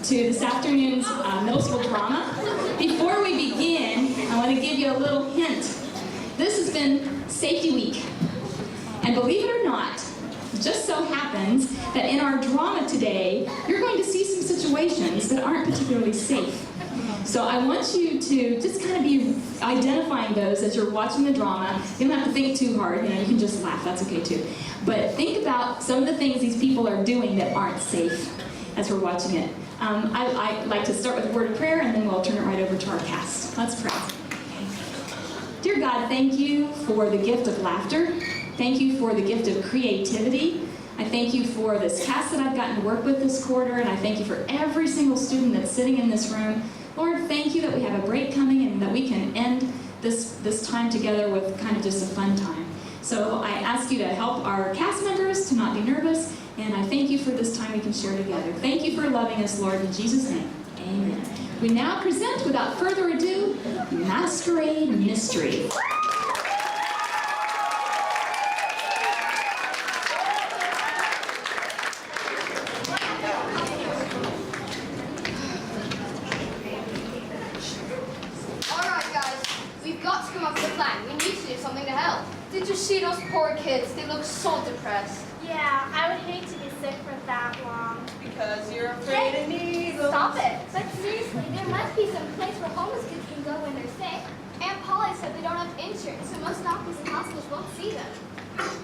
to this afternoon's middle school drama. Before we begin, I want to give you a little hint. This has been Safety Week. And believe it or not, it just so happens that in our drama today, you're going to see some situations that aren't particularly safe. So I want you to just kind of be identifying those as you're watching the drama. You don't have to think too hard, you can just laugh, that's okay too. But think about some of the things these people are doing that aren't safe as we're watching it. I like to start with a word of prayer and then we'll turn it right over to our cast. Let's pray. Dear God, thank you for the gift of laughter. Thank you for the gift of creativity. I thank you for this cast that I've gotten to work with this quarter, and I thank you for every single student that's sitting in this room. Lord, thank you that we have a break coming and that we can end this time together with kind of just a fun time. So I ask you to help our cast members to not be nervous, and I thank you for this time we can share together. Thank you for loving us, Lord, in Jesus' name. Amen. We now present, without further ado, Masquerade Mystery. Did you see those poor kids? They look so depressed. Yeah, I would hate to be sick for that long. Because you're afraid of needles. Stop it. But seriously, there must be some place where homeless kids can go when they're sick. Aunt Polly said they don't have insurance, so most doctors and hospitals won't see them.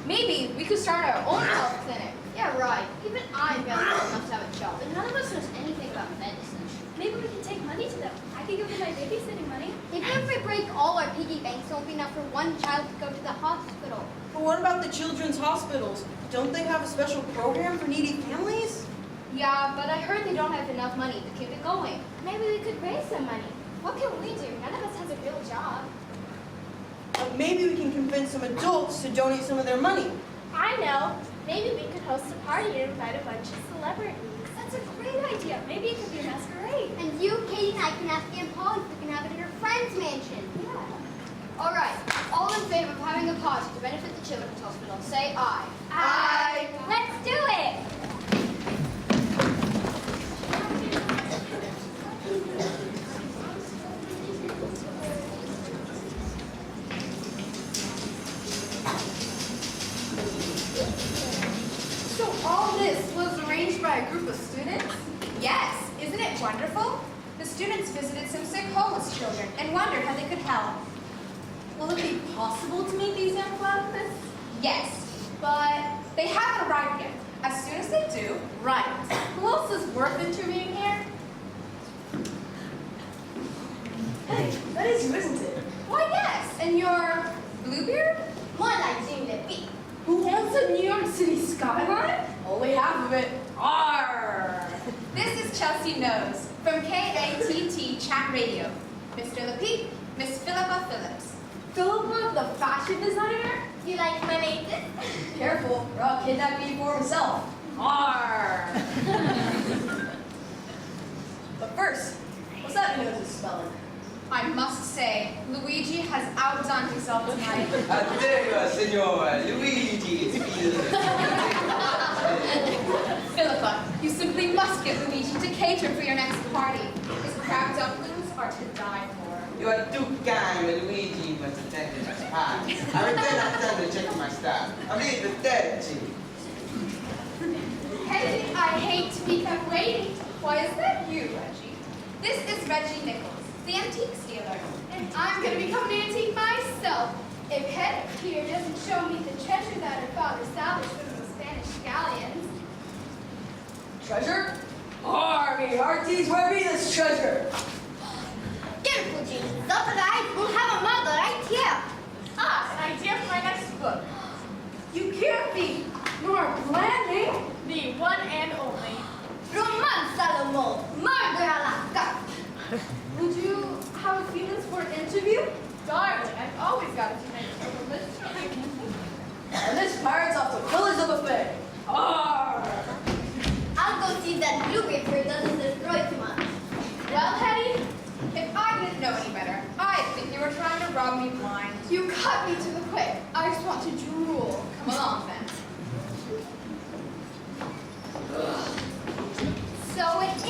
Maybe we could start our own health clinic. Yeah, right. Even I barely know enough to have a job, and none of us knows anything about medicine. Maybe we can take money to them. I can give them my babysitting money. Even if we break all our piggy banks, it won't be enough for one child to go to the hospital. But what about the children's hospitals? Don't they have a special program for needy families? Yeah, but I heard they don't have enough money to keep it going. Maybe we could raise some money. What can we do? None of us has a real job. Maybe we can convince some adults to donate some of their money. I know. Maybe we could host a party and invite a bunch of celebrities. That's a great idea. Maybe it could be a masquerade. And you, Katie, and I can ask Aunt Polly if we can have it at her friend's mansion. Yeah. All right. All in favor of having a party to benefit the children's hospital, say aye. Aye. Let's do it. So all this was arranged by a group of students? Yes, isn't it wonderful? The students visited some sick homeless children and wondered how they could help. Will it be possible to meet these young philanthropists? Yes, but they haven't arrived yet. As soon as they do, Right. Who else is worth interviewing here? Hey, that is you, isn't it? why yes, and your Bluebeard? More like Jim the Bee. Who wants a New York City skyline? Only half of it. Arr! This is Chelsea Nose from KATT Chat Radio. Mr. Lapeep, Miss Philippa Phillips. Philippa, the fashion designer? You like my name? Careful, or I'll kidnap you for himself. Arr! But first, what's that nose spelling? I must say, Luigi has outdone himself tonight. Addio, signore. Luigi is Philippa, you simply must get Luigi to cater for your next party. His crab dumplings are to die for. You are too kind, Luigi must attend to my pie. I return after to check my staff. I mean the dead chief. Hey, I hate to be kept waiting. Why is that you, Reggie? This is Reggie Nichols, the antique dealer. And I'm going to become an antique myself. If Hedda here doesn't show me the treasure that her father salvaged from those Spanish galleons. Treasure? Army, hearties, where be this treasure? Beautiful, Jean. Those guys will have a mother right here. An idea for my next book. You can't be more planning. The one and only. Romanza d'amore. Murder Alaska. Would you have a few minutes for an interview? Darling, I've always got a few minutes for the list. And this pirate's off to pillage the buffet. Arr! I'll go see that blueberry fruit doesn't destroy too much. Well, Hetty, if I didn't know any better, I'd think you were trying to rob me blind. You cut me to the quick. I just want to drool. Come along, then. So it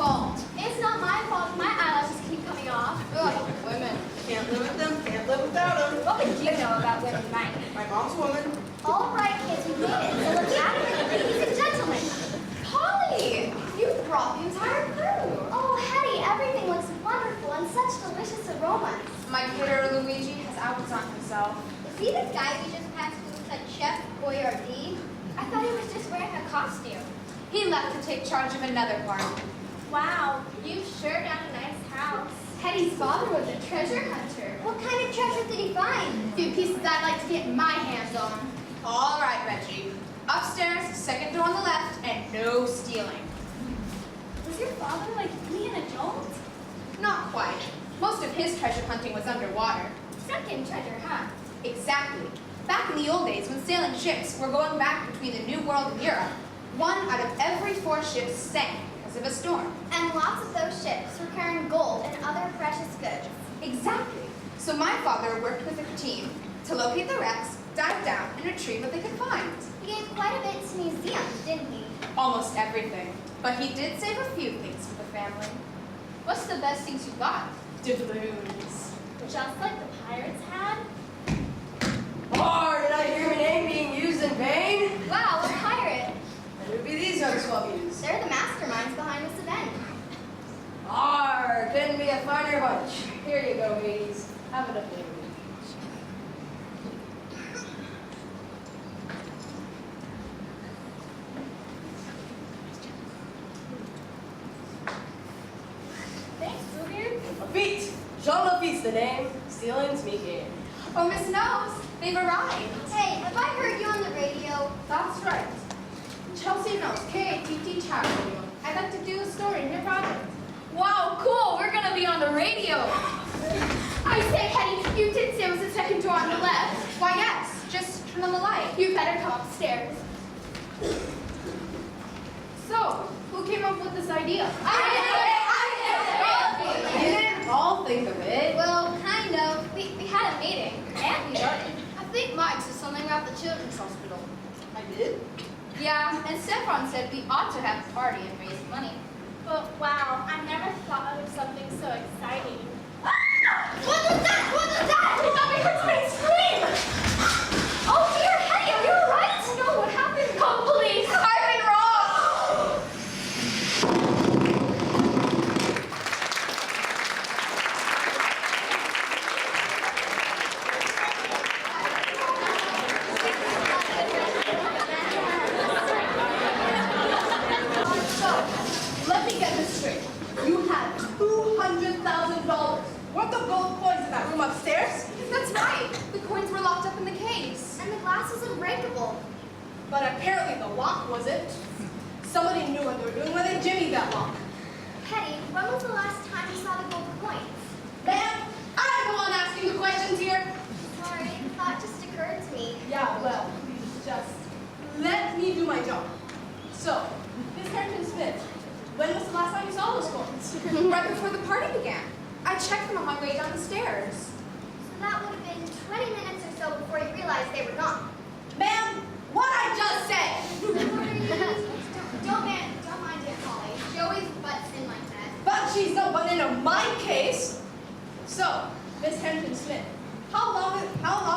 fault. It's not my fault. My eyelashes keep coming off. Ugh, women. Can't live with them, can't live without them. What would you know about women, Mike? My mom's a woman. All right, kids, we made it. So look at it, ladies and gentlemen. Polly, you brought the entire crew. Oh, Hetty, everything looks wonderful and such delicious aromas. My caterer Luigi has outdone himself. Is he the guy we just passed who said Chef Boyardee? I thought he was just wearing a costume. He left to take charge of another party. Wow, you've sure got a nice house. Hetty's father was a treasure hunter. What kind of treasure did he find? A few pieces I'd like to get my hands on. All right, Reggie. Upstairs, second door on the left, and no stealing. Was your father like Indiana Jones? Not quite. Most of his treasure hunting was underwater. Sunken treasure, huh? Exactly. Back in the old days, when sailing ships were going back between the New World and Europe, 1 out of every 4 ships sank because of a storm. And lots of those ships were carrying gold and other precious goods. Exactly. So my father worked with a team to locate the wrecks, dive down, and retrieve what they could find. He gave quite a bit to museums, didn't he? Almost everything. But he did save a few things for the family. What's the best things you got? Doubloons. Just like the pirates had? Oh, did I hear my name being used in vain? Wow, a pirate. And who be these young swabbies? They're the masterminds behind this event. Arr, couldn't be a finer bunch. Here you go, ladies. Have it up there. Thanks, Bluebeard. Lafitte! Jean Lafitte's the name. Stealing's me game. Oh, Miss Nose, they've arrived. Hey, have I heard you on the radio? That's right. Chelsea Knows, KATT Tower. I'd like to do a story in your project. Wow, cool. We're gonna be on the radio. I say, Hetty, you did say it was the second door on the left. Why, yes. Just turn on the light. You better come upstairs. So, who came up with this idea? You didn't all think of it. Well, kind of. We had a meeting, and we voted. I think Mike said something about the children's hospital. I did? Yeah, and Stefan said we ought to have a party and raise money. But wow, I never thought of something so exciting. What was that? What was that? I thought we heard somebody scream! Oh dear, Hetty, are you alright? No, what happened? Call the police! I've been wrong! So, let me get this straight. You had $200,000 worth of gold coins in that room upstairs? That's right. The coins were locked up in the case. And the glass was unbreakable. But apparently the lock wasn't. Somebody knew what they were doing when they jimmied that lock. Hetty, when was the last time you saw the gold coins? Ma'am, I'm the one asking the questions here. Sorry, the thought just occurred to me. Yeah, well, just let me do my job. So, Miss Harrington Smith, when was the last time you saw those coins? Right before the party began. I checked them on my way down the stairs. So that would have been 20 minutes or so before you realized they were gone. Ma'am, what I just said! Don't mind Aunt Polly. She always butts in like that. But she's no button into my case. So, Miss Harrington Smith, how long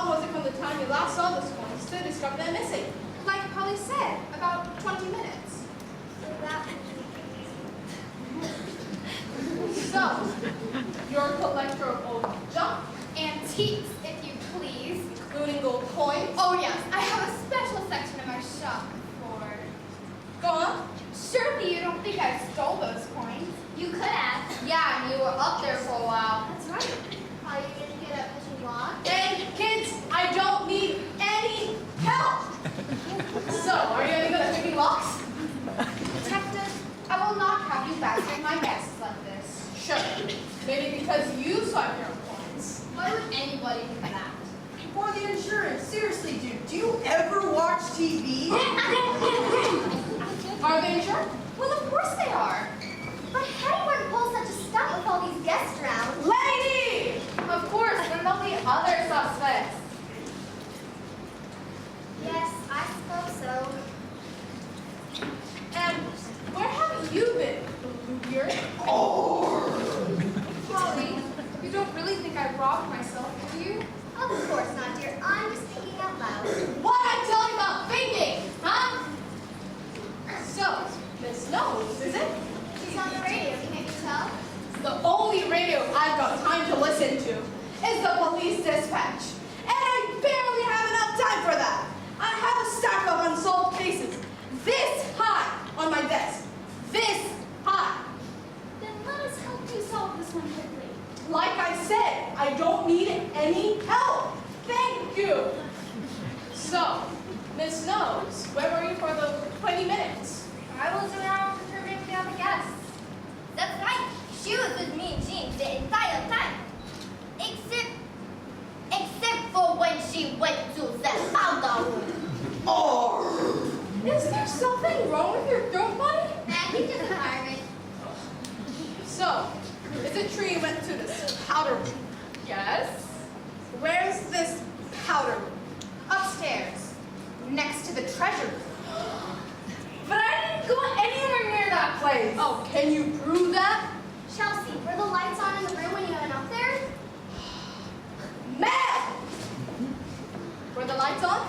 was it from the time you last saw those coins to discover them missing? Like Polly said, about 20 minutes. So that So, you're a collector of old junk, antiques, if you please. including gold coins. Oh yes, I have a special section of my shop for... Go on. Surely you don't think I stole those coins? You could have. Yeah, and you were up there for a while. That's right. Are you going to get up what you want? Hey, kids, I don't need any help. So, are you any good at picking locks? Detective, I will not have you badgering my guests like this. Sure. Maybe because you saw your coins. Why would anybody do that? For the insurance, seriously, dude, do you ever watch TV? Are they insured? Well, of course they are. But Hetty wouldn't pull such a stunt with all these guests around. Lady! Of course, then there'll be other suspects. Yes, I suppose so. And where have you been, dear. Polly, you don't really think I robbed myself, do you? Of course not, dear. I'm just thinking out loud. What I tell you about thinking, huh? So, Miss Nose, is it? She's on the radio, can't you tell? The only radio I've got time to listen to is the police dispatch. And I barely have enough time for that. I have a stack of unsolved cases this high on my desk. This high. Then let us help you solve this one quickly. Like I said, I don't need any help. Thank you. So, Miss Nose, where were you for the 20 minutes? I was around preparing the other guests. That's right. She was with me and Jean the entire time. Except for when she went to the powder room. Is there something wrong with your throat, buddy? Nah, he's just a pirate. So, is it true you went to this powder room? Yes. Where's this powder room? Upstairs, next to the treasure room. But I didn't go anywhere near that place. Oh, can you prove that? Chelsea, were the lights on in the room when you went up there? Mad! Were the lights on?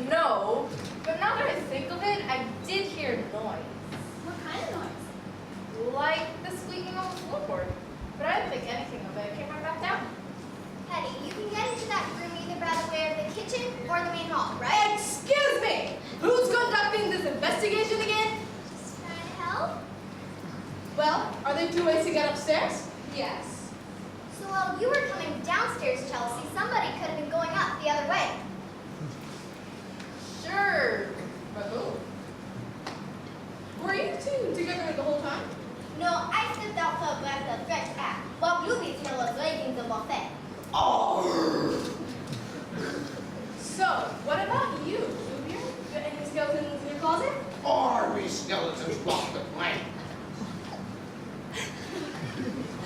No, but now that I think of it, I did hear noise. What kind of noise? Like the squeaking on the floorboard. But I didn't think anything of it. It came right back down. Hetty, you can get into that room either by the way of the kitchen or the main hall, right? Excuse me! Who's conducting this investigation again? Just trying to help. Well, are there two ways to get upstairs? Yes. So while you were coming downstairs, Chelsea, somebody could have been going up the other way. Sure. But who? Were you two together the whole time? No, I stepped out to grab the fresh air while Bluebeard's here was raiding the buffet. So, what about you, Bluebeard? Got any skeletons in your closet? Army skeletons block the plank.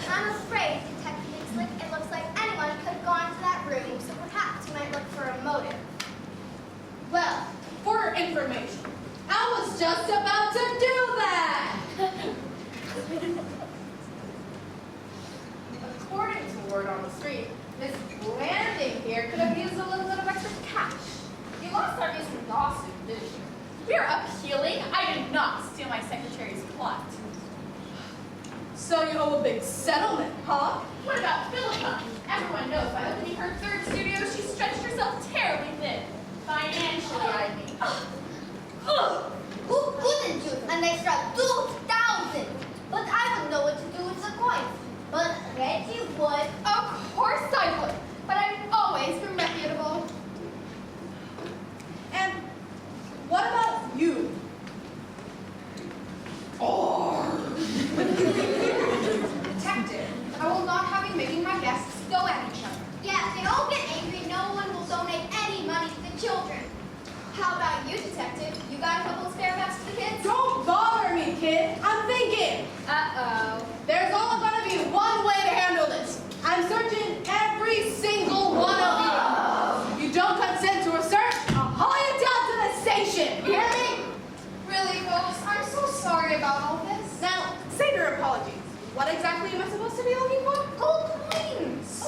I'm afraid, Detective Slick, it looks like anyone could have gone to that room, so perhaps you might look for a motive. Well, for information, I was just about to do that! According to word on the street, Miss Landing here could have used a little bit of extra cash. You lost our recent lawsuit, didn't you? We're appealing. I did not steal my secretary's plot. So you owe a big settlement, huh? What about Philippa? Everyone knows by opening her third studio, she stretched herself terribly thin. Financially, I mean. Who couldn't use an extra 2,000? But I would know what to do with the coins. But Reggie would. Of course I would, but I've always been reputable. And what about you? Detective, I will not have you making my guests go at each other. Yeah, if they all get angry, no one will donate any money to the children. How about you, Detective? You got a couple spare bucks for the kids? Don't bother me, kid. I'm thinking. Uh-oh. There's only going to be one way to handle this. I'm searching every single one of you. You don't consent to a search, I'll haul you down to the station. You hear me? Really, folks? I'm so sorry about all this. Now, save your apologies. What exactly am I supposed to be looking for? Gold coins.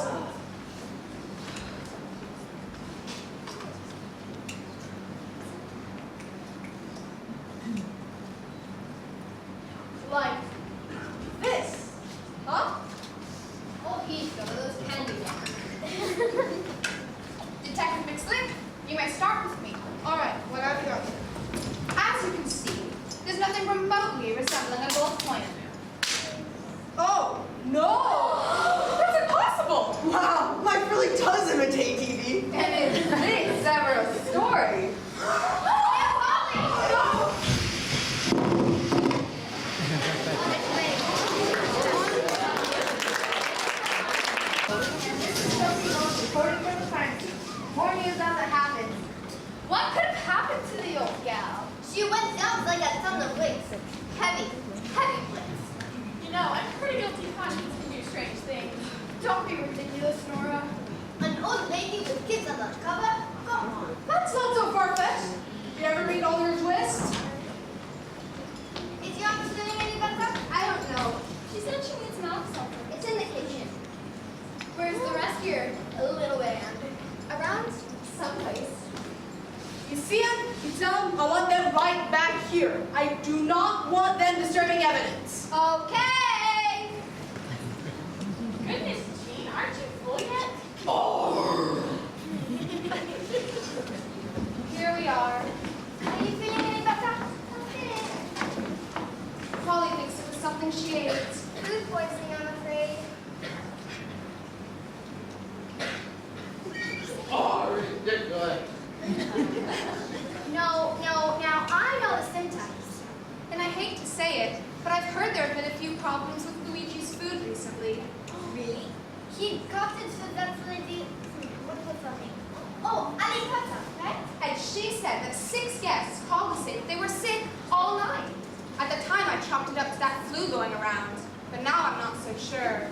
Like this, huh? Oh, he's one of those candy bars. Detective McSlick, you may start with me. All right, what have you got? As you can see, there's nothing remotely resembling a gold coin. Oh, no! That's impossible! Wow, life really does imitate TV. And is this ever a story? Reporting from the crime scene. More news as it happens. What could have happened to the old gal? She went down like a ton of bricks. Heavy bricks. You know, I'm pretty guilty conscience can do strange things. Don't be ridiculous, Nora. An old lady with kids on the cover? Come on. That's not so far-fetched. You ever read Oliver Twist? It's young not want them disturbing evidence. Okay. Goodness, Jean, aren't you full yet? Here we are. Are you feeling any better? Okay. Polly thinks it was something she ate. Food poisoning, I'm afraid. Oh, ridiculous. No, now I know the symptoms. And I hate to say it, but I've heard there have been a few problems with Luigi's food recently. Really? He got it so definitely. What was her name? Oh, Alicata, right? And she said that 6 guests called to say that they were sick all night. At the time, I chalked it up to that flu going around, but now I'm not so sure.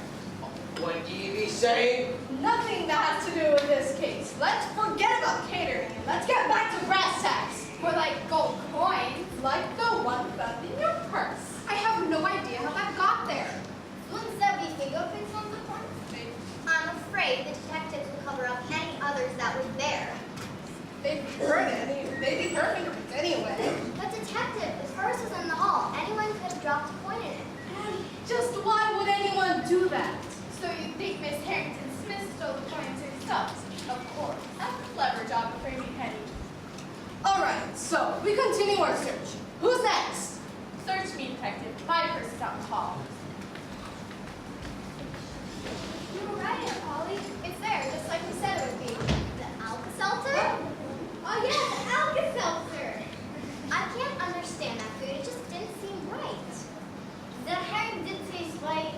What Evie saying? Nothing that has to do with this case. Let's forget about catering and let's get back to brass tacks. Or like gold coins. Like the one found in your purse. I have no idea how that got there. Wouldn't there be fingerprints on the coins? I'm afraid the detectives will cover up any others that were there. They'd be her fingerprints anyway. But detective, the purse was in the hall. Anyone could have dropped a coin in it. Just why would anyone do that? So you think Miss Harrington Smith stole the coins herself? Of course. That's a clever job of framing Hetty. Alright, so we continue our search. Who's next? Search me, detective. My purse is out in the hall. You were right, Aunt Polly. It's there, just like we said it would be. The Alka-Seltzer? Oh yeah, the Alka-Seltzer. I can't understand that food. It just didn't seem right. The herring did taste like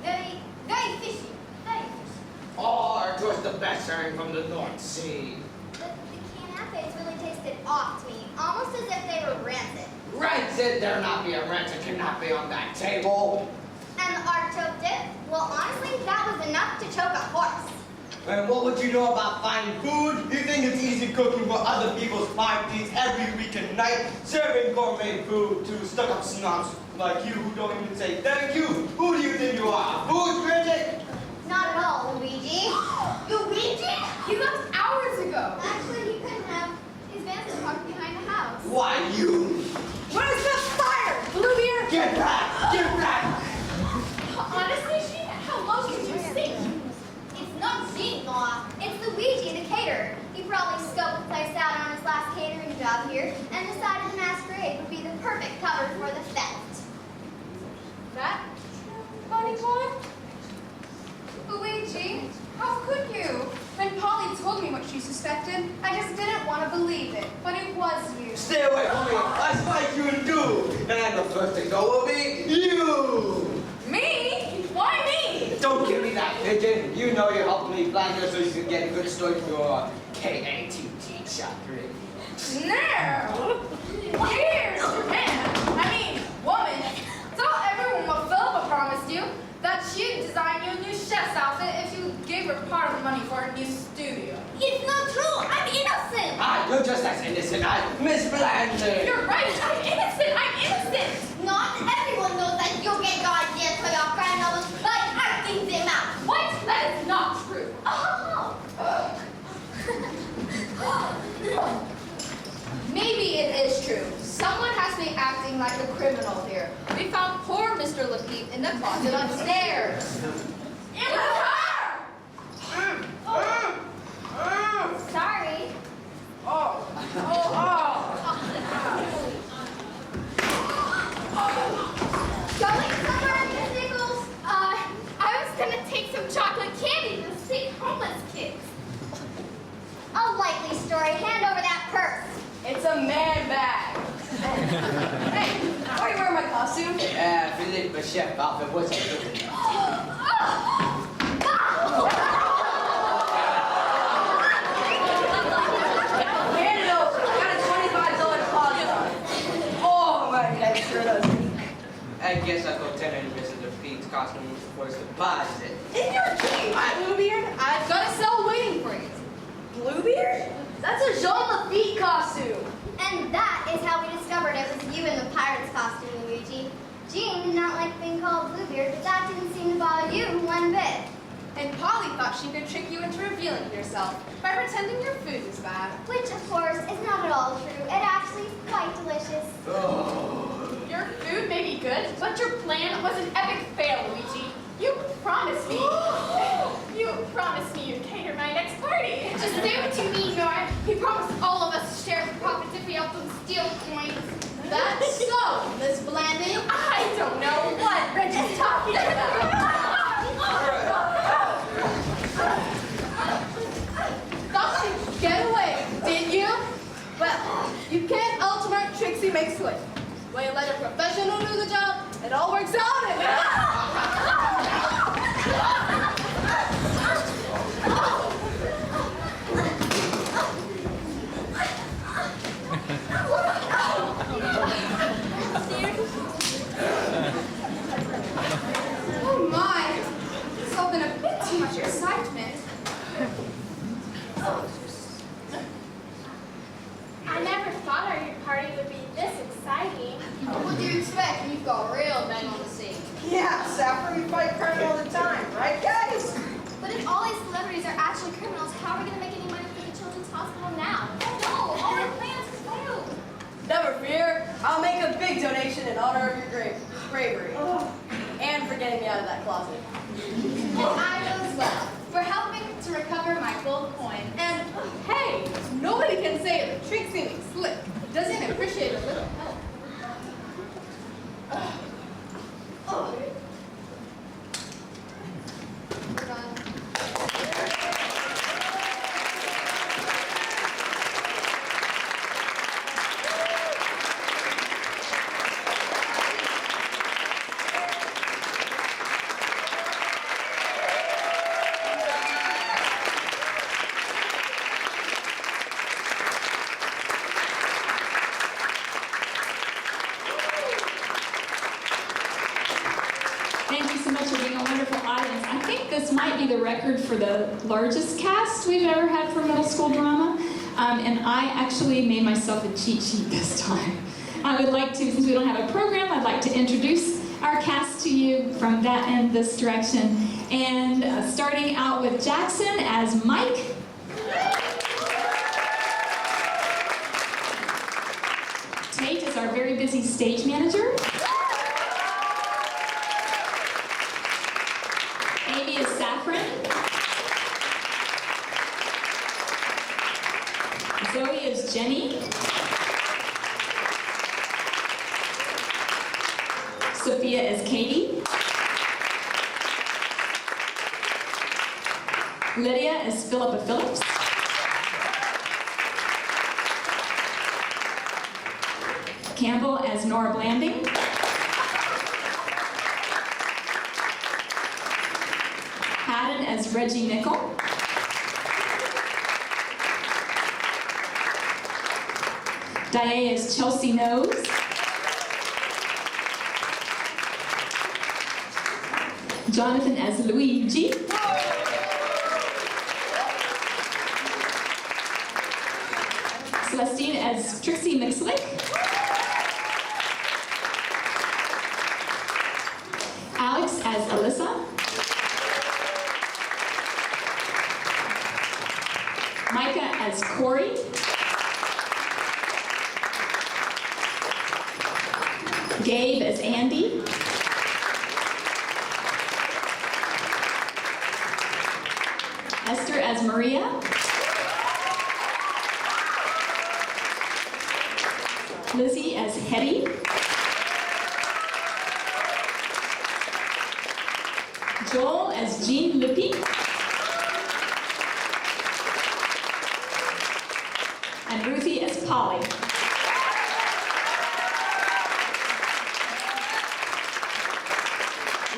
very, very fishy. Very fishy. Oh, it was the best herring from the North Sea. The canapes really tasted off to me, almost as if they were rancid. Rancid, there not be a rancid cannot on that table. And the artichoke dip? Well, honestly, that was enough to choke a horse. And what would you know about finding food? You think it's easy cooking for other people's parties every week and night, serving gourmet food to stuck-up snobs like you who don't even say thank you. Who do you think you are? Food critic? Not at all, Luigi. Luigi? He left hours ago. Actually, he couldn't have. His van's parked behind the house. Why you? Where's the fire? Bluebeard? Get back! Get back! Honestly, Jean, how low can you sink? It's not Jean, Noah. It's Luigi, the caterer. He probably scoped the place out on his last catering job here and decided the Masquerade would be the perfect cover for the theft. That funny boy? Luigi, how could you? When Polly told me what she suspected, I just didn't want to believe it, but it was you. Stay away from me! I spike you in two! And the first to go will be you! Me? Why me? Don't give me that pigeon! You know you helped me plan here so you could get a good story for your KATT chapter. No! Here's your man. I mean, woman. Tell everyone what Philippa promised you. That she'd design you a new chef's outfit if you gave her part of the money for her new studio. It's not true. I'm innocent. Ah, you're just as innocent as Miss Blanchard! You're right. I'm innocent. I'm innocent. Not everyone knows that you get your ideas for your crime novels by acting them out. What? That is not true. Oh. Maybe it is true. Someone has me acting like a criminal here. We found poor Mr. Lapeep in the closet upstairs. It was her! Sorry. Going somewhere, Miss Nichols? I was gonna take some chocolate candy to sick homeless kids. A likely story. Hand over that purse. It's a man bag. Hey, why are you wearing my costume? Philippa chef outfit wasn't good enough. Hand it over. I got a $25 deposit. Oh, my head sure does. I guess I'll go tell him Mr. Pete's costume was the deposit. In your dream, Bluebeard, I've got a cell waiting for you. Bluebeard? That's a Jean Lafitte costume. And that is how we discovered it was you in the pirate's costume, Luigi. Jean did not like being called Bluebeard, but that didn't seem to bother you one bit. And Polly thought she could trick you into revealing yourself by pretending your food is bad. Which, of course, is not at all true. It actually is quite delicious. Oh. Your food good, but your plan was an epic fail, Luigi. You promised me. You promised me you'd cater my next party. Just say what you mean, Nora. He promised all of us to share the profits if we helped him steal coins. That's so, Miss Blanding. I don't know what Reggie's talking about. Thought you'd get away, did you? Well, you can't outsmart Trixie McSlick. When you let a professional do the job, it all works out and Oh my! It's all been a bit too much excitement. I never thought our party would be this exciting. What do you expect? We've got real men on the scene. Yeah, Saffron, we fight crime all the time, right, guys? But if all these celebrities are actually criminals, how are we going to make any money for the children's hospital now? No, all our plans failed. Never fear. I'll make a big donation in honor of your bravery. And for getting me out of that closet. And I will as well, for helping to recover my gold coin. And hey, nobody can say that Trixie McSlick doesn't appreciate a little help. We're done. Thank you so much for being a wonderful audience. I think this might be the record for the largest cast we've ever had for middle school drama. And I actually made myself a cheat sheet this time. I would like to, since we don't have a program, I'd like to introduce our cast to you from that end, this direction. And starting out with Jackson as Mike. Tate is our very busy stage manager. Amy is Saffron. Zoe is Jenny. Sophia is Katie. Lydia is Philippa Phillips. Campbell as Nora Blanding. Haddon as Reggie Nickel. Daya is Chelsea Nose. Jonathan as Luigi. Celestine as Trixie McSlick. Alex as Alyssa. Micah as Corey. Gabe as Andy. Esther as Maria. Lizzie as Hetty. Joel as Jean Lippy. And Ruthie as Polly.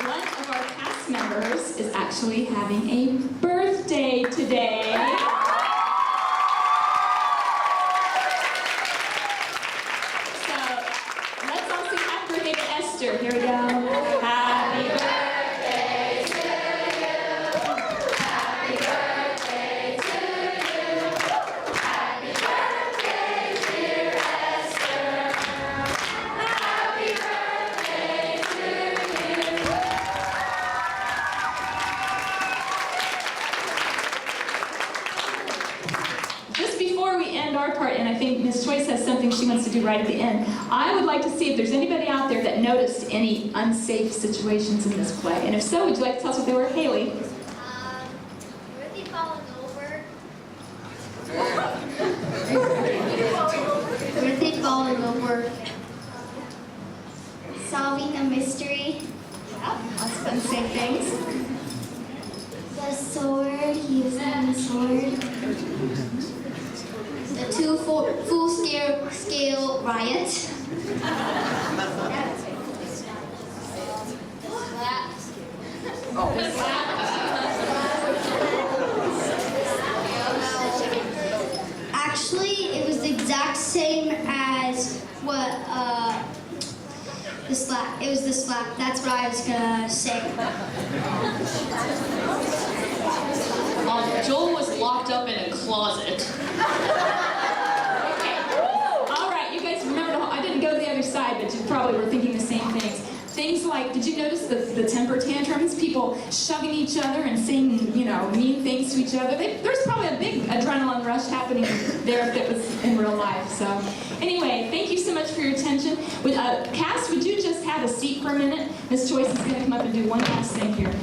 One of our cast members is actually having a birthday today. So let's all sing happy birthday to Esther. Here we go. Happy birthday to you. Happy birthday to you. Happy birthday, dear Esther. Happy birthday to you. Just before we end our part, and I think Ms. Choice has something she wants to do right at the end. I would like to see if there's anybody out there that noticed any unsafe situations in this play. And if so, would you like to tell us what they were? Haley? Ruthie falling over. Ruthie falling over. Solving a mystery. Lots of unsafe things. The sword, using the sword. The two full-scale riot. Actually, it was the exact same as what the slap. It was the slap. That's what I was gonna say. Joel was locked up in a closet. Okay. All right, you guys remember, I didn't go to the other side, but you probably were thinking the same things. Things like, did you notice the temper tantrums? People shoving each other and saying, mean things to each other. There's probably a big adrenaline rush happening there if it was in real life. So anyway, thank you so much for your attention. Cass, would you just have a seat for a minute? Miss Joyce is going to come up and do one last thing here.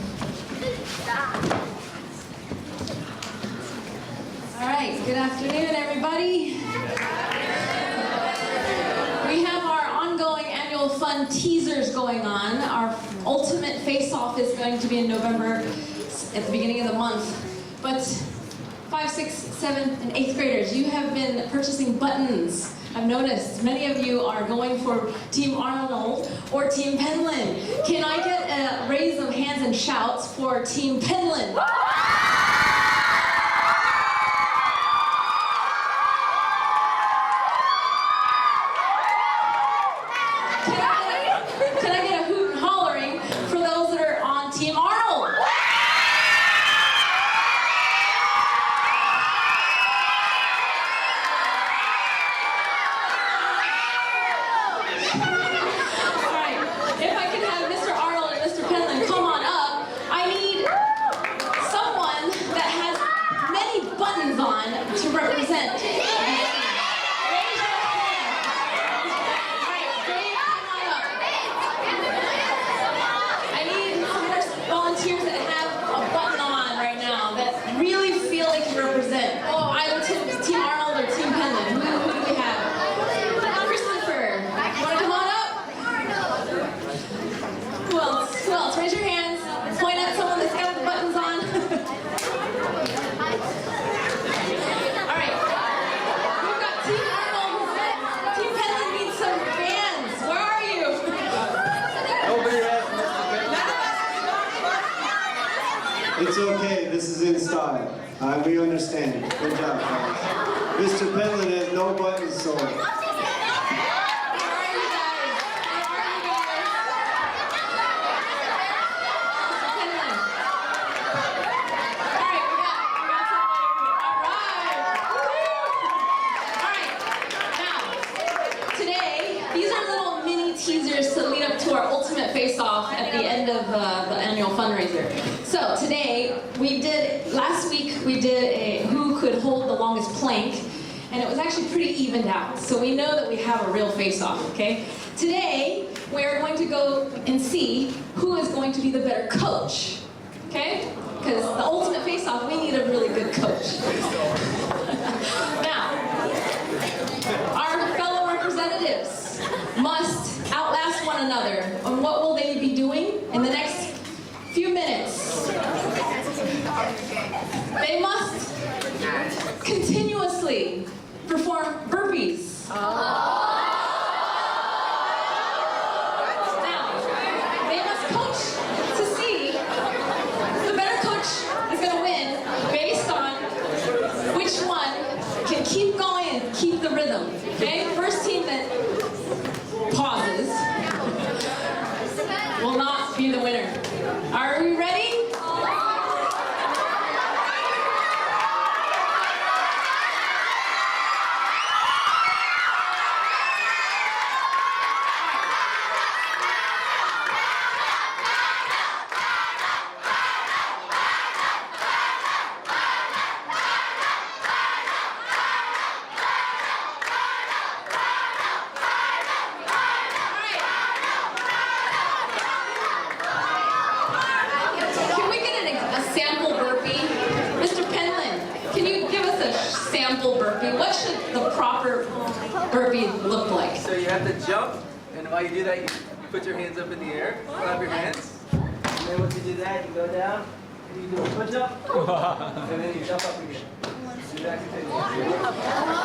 All right, good afternoon, everybody. We have our ongoing annual fun teasers going on. Our ultimate face-off is going to be in November at the beginning of the month. But 5th, 6th, 7th, and 8th graders, you have been purchasing buttons. I've noticed many of you are going for Team Arnold or Team Penland. Can I get a raise of hands and shouts for Team Penland? Can I get a hoot and hollering for those that are on Team Arnold? All right, if I can have Mr. Arnold and Mr. Penland come on up, I need someone that has many buttons on to represent. Volunteers that have a button on right now that really feel they can represent either Team Arnold or Team Penland. Who do we have? Christopher, you want to come on up? Who else? Who else? Raise your hands. Point at someone that's got the buttons on. All right. We've got Team Arnold. Team Penland needs some fans. Where are you? Over your head, It's okay, this is in style. We understand. Good job, guys. Mr. Penland has no buttons, so... Where are you guys? Penland. All right, we got somebody here. All right. Now, today, these are little mini teasers to lead up to our ultimate face-off at the end of the annual fundraiser. So today, last week we did a who could hold the longest plank, and it was actually pretty evened out. So we know that we have a real face-off, okay? Today, we're going to go and see who is going to be the better coach, okay? Because the ultimate face-off, we need a really good coach. Now, our fellow representatives must outlast one another. And what will they be doing in the next few minutes? They must continuously perform burpees. Now, they must coach to see the better coach is going to win based on which one can keep going and keep the rhythm. Okay? First team that pauses will not be the winner. Are we ready? have to jump, and while you do that, you put your hands up in the air, clap your hands. And then once you do that, you go down, and you do a push-up, and then you jump up again. Do that continuously.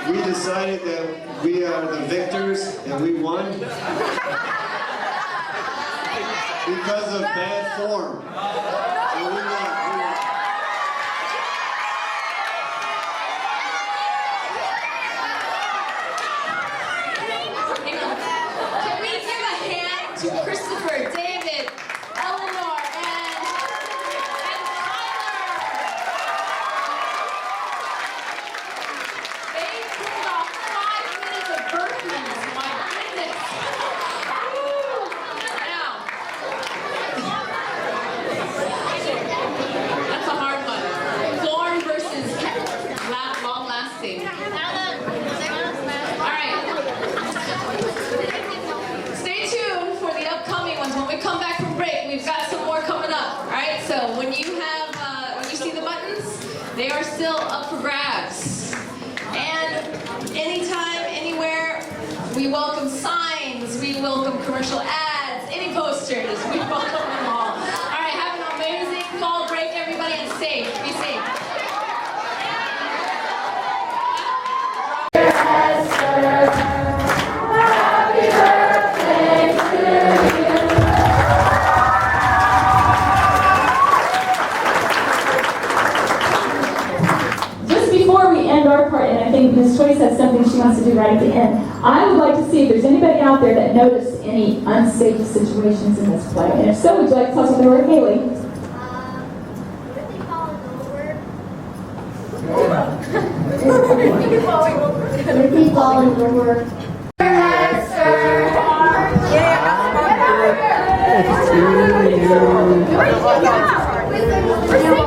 We decided that we are the victors and we won because of bad form. So we won. Can we give a hand to Christopher, David, Eleanor, and Tyler? They pulled off 5 minutes of burpees. My goodness. Now, that's a hard one. Form versus long lasting. All right. Stay tuned for the upcoming ones. When we come back from break, we've got some more coming up. All right. So when you see the buttons, they are still up for grabs. And anytime, anywhere, we welcome signs. We welcome commercial ads. Any posters. We welcome them all. All right. Have an amazing fall break, everybody, and safe. Be safe. Just before we end our part, and I think Ms. Choice has something she wants to do right at the end, I would like to see if there's anybody out there that noticed any unsafe situations in this play. And if so, would you like to tell us what they were, Haley? Ricky falling over. Yeah.